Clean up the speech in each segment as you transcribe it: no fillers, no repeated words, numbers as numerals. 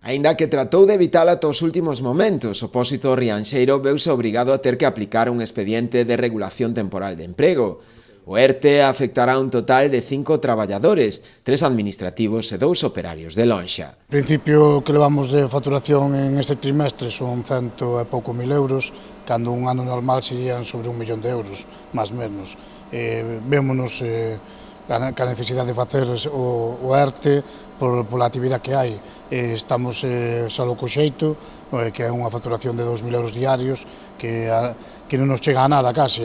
Aínda que tratou de evitala ata os últimos momentos, o Pósito Rianxeiro veuse obrigado a ter que aplicar un expediente de regulación temporal de emprego. O ERTE afectará un total de 5 traballadores, 3 administrativos e 2 operarios de lonxa. En principio, que levamos de facturación en este trimestre son 100 e pouco mil euros, cando un ano normal serían sobre 1 millón de euros, máis menos. Vémonos ca necesidade de facer o ERTE pola actividade que hai. Estamos só co xeito, que é unha facturación de 2.000 euros diarios, que non nos chega a nada case.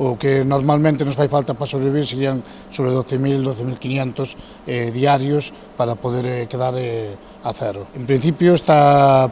O que normalmente nos fai falta para sobrevivir serían sobre 12.000, 12.500 diarios para poder quedar a cero. En principio está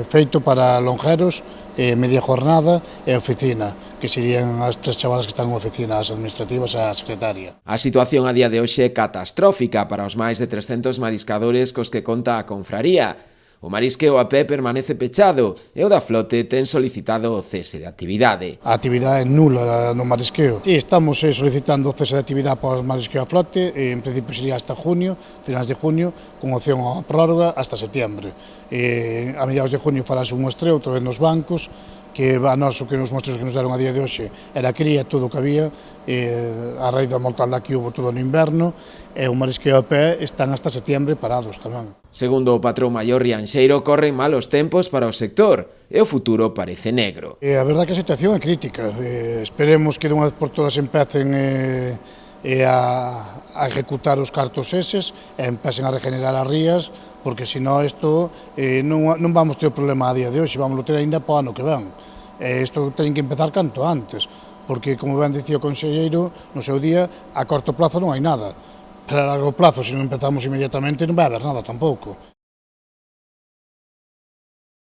feito para longeros, media jornada e oficina, que serían as 3 chavalas que están en oficina, as administrativas e a secretaria. A situación a día de hoxe é catastrófica para os máis de 300 mariscadores cos que conta a confraría. O marisqueo a pé permanece pechado e o da flote ten solicitado o cese de actividade. A actividade é nula no marisqueo. E estamos solicitando o cese de actividade para o marisqueo a flote, en principio sería hasta junio, finais de junio, con opción a prórroga hasta setembro. A mediados de junio farase un muestreo, outra vez nos bancos, que a nós o que nos mostros que nos deron a día de hoxe era cría todo o que había, a raíz da mortalidade que hubo todo no inverno, e o marisqueo a pé están hasta setembro parados tamén. Segundo o patrón maior Rianxeiro, corren malos tempos para o sector e o futuro parece negro. A verdade é que a situación é crítica. Esperemos que de unha vez por todas empecen a ejecutar os cartos eses e empecen a regenerar as rías, porque senón isto non vamos ter o problema a día de hoxe, vamos ter ainda para o ano que ven. Isto ten que empezar canto antes, porque, como ben dicía o conselleiro, no seu día, a corto plazo non hai nada. Pero a largo plazo, se non empezamos inmediatamente, non vai haber nada tampouco.